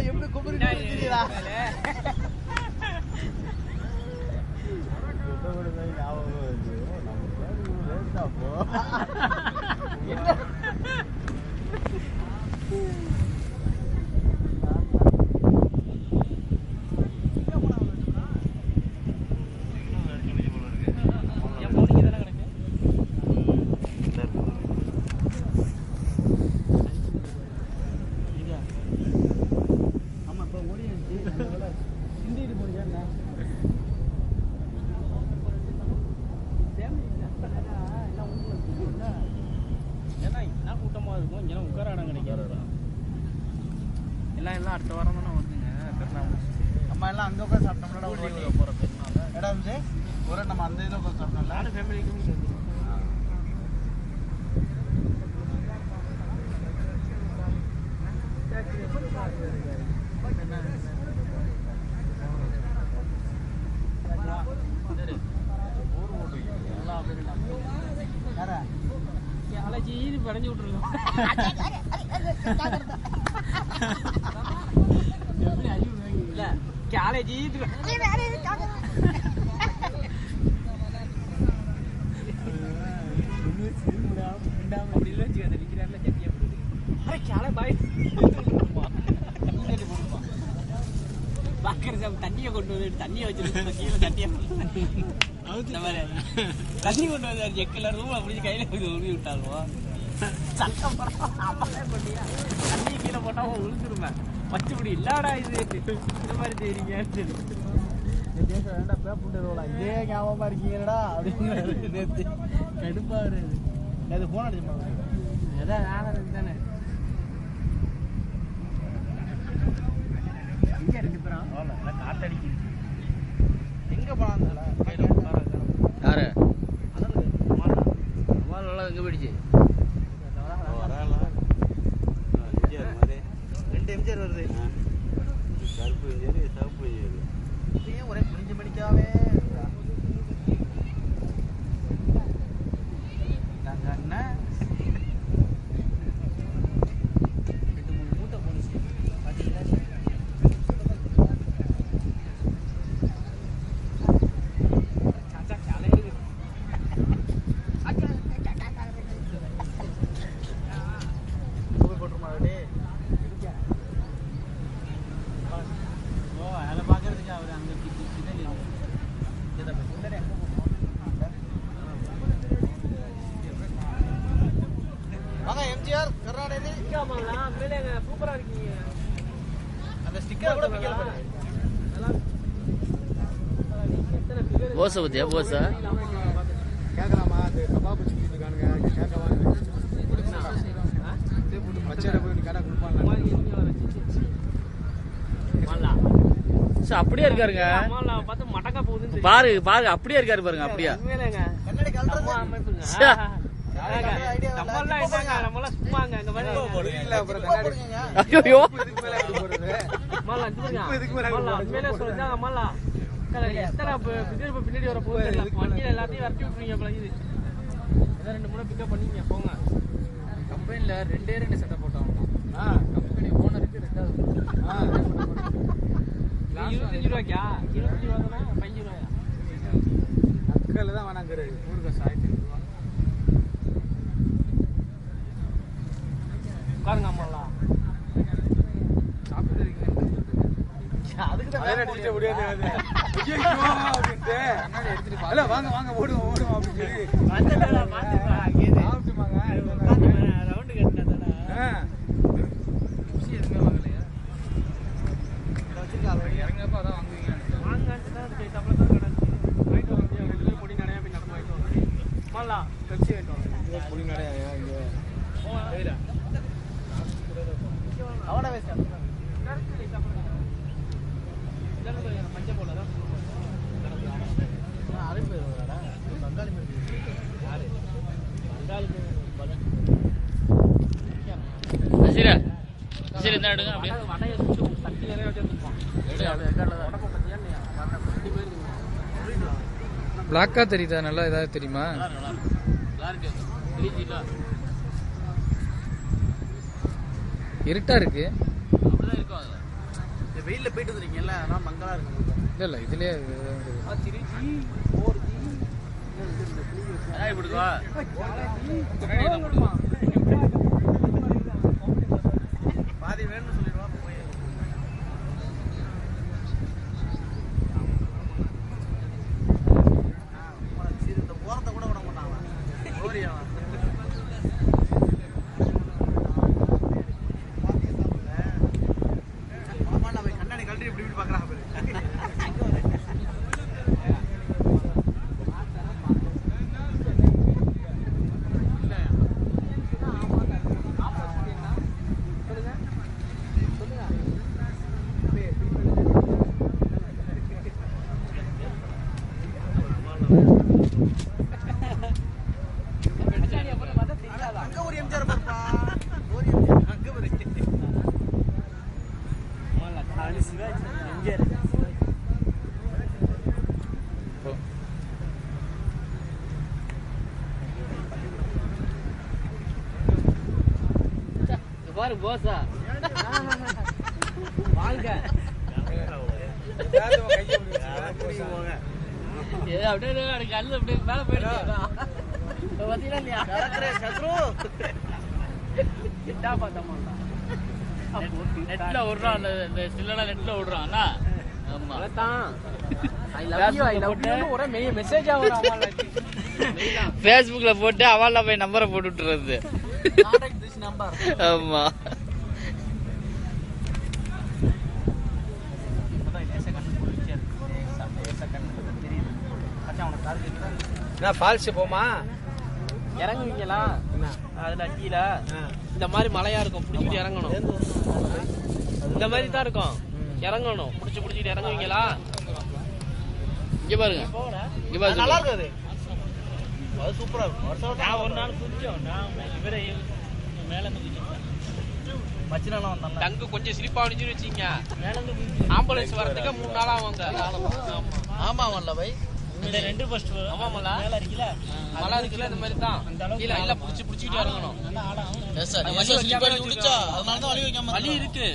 எப்படி கூப்பிடுறீங்களா எல்லாம் அடுத்த வாரம் தானே வருதுங்க. நம்ம எல்லாம் அங்கே உட்காந்து சாப்பிட்டோம்னா ஒரு வாட்டி போகிற பெருநாள் இடம் இருந்துச்சு ஒரு நம்ம அந்த இதில் உட்காந்து சாப்பிட்டோம்ல நானும் ஃபேமிலிக்கும் சேர்ந்து படைஞ்சு விட்டுருக்கோம். காலேஜ் தண்ணியை கொண்டு வந்து தண்ணியை வச்சிருக்கோம் கீழே தண்ணியை தண்ணி கொண்டு வந்து செக்கில் ரூம் அப்படி கையில உருவி விட்டாலும் சட்டம் போட்டியா தண்ணி கீழே போட்டா உழுந்துருமே பச்சைப்படி இல்லாடா இது இந்த மாதிரி தெரியுங்க வேண்டாம் பேப்புண்டா இதே ஞாபகமா இருக்கீங்கடா அப்படின்னு நேற்று கடுப்பா வருது அது போன் அடிச்சு எதாவது நானும் தானே எங்க 2 பேரும் காத்தடிக்கு எங்க போனாங்களா யாரு நல்லா எங்க போயிடுச்சு 2 எம்ஜிஆர் வருது கருப்பு எம்ஜிஆர் சிவப்பு எம்ஜிஆர் ஒரே புரிஞ்சு மணிக்காவே சூப்பரா இருக்கீங்க அந்த ஸ்டிக்கர் கூட போஸ் பத்தியா போஸ் கேட்கலாமா அது கபாப் சிக்கன் இருக்கானுங்க கேட்கவா பச்சையில போய் கடை கொடுப்பாங்க அப்படியே இருக்காருங்க பாரு பாரு அப்படியே இருக்காரு பாருங்க அப்படியே பின்னாடி வர போகுது எல்லாத்தையும் வரட்டி விட்டுருங்க பழகுது 2 முறை பிக்கப் பண்ணிங்க போங்க கம்பெனில 2 செட்டப் போட்டோம் கம்பெனி ஓனருக்கு 2 25 ரூபாய்க்கா 25 ரூபா தானே 5 ரூபாயா அக்கல தான் வேணாங்கிறது ஊருக்கு 1000 ரூபா உட்காருங்க அம்மாலாம் சாப்பிட்டு இருக்கீங்க அதுக்கு தான் முடியாது வாங்க வாங்க ஓடுவோம் ஓடுவோம் அப்படின்னு ரவுண்டு கட்டினா எதுவுமே வாங்கலையா இறங்கப்போ அதான் வாங்குவீங்க வாங்கான்ட்டு தான் அதுக்கு சம்பளம் தான் கிடச்சி வாங்கிட்டு வர முடியாது பொடி நடையா போய் நடந்து வாங்கிட்டு வரோம் மாலாம் கட்சி வாங்கிட்டு வரோம் பொடி நடையா இங்கே அவனை வேஸ்ட் மஞ்சள் போல தான் அது போயிருவாடா பங்காளி யாரு பங்காளி சரி இந்த எடுங்க அப்படியே வடையை சுட்டு சட்டி நிறைய வச்சுருப்பான் உடம்பு பற்றியா இல்லையா 2 பேருக்கு பிளாக்கா தெரியுதா? நல்லா ஏதாவது தெரியுமா? இருட்டா இருக்கு. வெயில்ல போயிட்டு வந்துருக்கீங்கல்ல, அதான் மங்களா இருக்கு. இல்ல இதுலயே பாதி வேணும்னு சொல்லிடுவா. இந்த போறத கூட விட மாட்டாங்க. கண்ணாடி கழட்டி இப்படி இப்படி பாக்குறாங்க. அங்க ஒரு எம்ஜிஆர் பாருப்பா. ஒரு எம்ஜிஆர் அங்க ஒரு எம்ஜிஆர். பாரு போசா வாழ்க. அப்படியே கல்லு அப்படியே மேல போயிட்டு நெட்ல விடுறான். அந்த சில்லனா நெட்ல விடுறான். ஃபேஸ்புக்ல போட்டு அவள்ல போய் நம்பரை போட்டு விட்டுறது. ஆமா ஃபால்ஸ் போமா இறங்குவீங்களா? அதுல கீழே இந்த மாதிரி மலையா இருக்கும், பிடிச்சிட்டு இறங்கணும். இந்த மாதிரி தான் இருக்கும், இறங்கணும். பிடிச்சிட்டு இறங்குவீங்களா? இங்க பாருங்க, இங்க பாருங்க, நல்லா இருக்காது. அது சூப்பரா இருக்கும். நான் ஒரு நாள் குதிச்சோம். இவரை மேல மச்சினாலாம் வந்தாங்க. தங்கு கொஞ்சம் சிரிப்பா அடிச்சுன்னு வச்சீங்க. ஆம்புலன்ஸ் வரதுக்கு 3 நாள் ஆகும். ஆமா வல்ல பை. இந்த 2 ஃபர்ஸ்ட் ஆமாமல்ல மேல இருக்குல, மலை இருக்குல, இந்த மாதிரி தான் கீழ எல்லாம் பிடிச்சிட்டு இறங்கணும். வலி இருக்கு.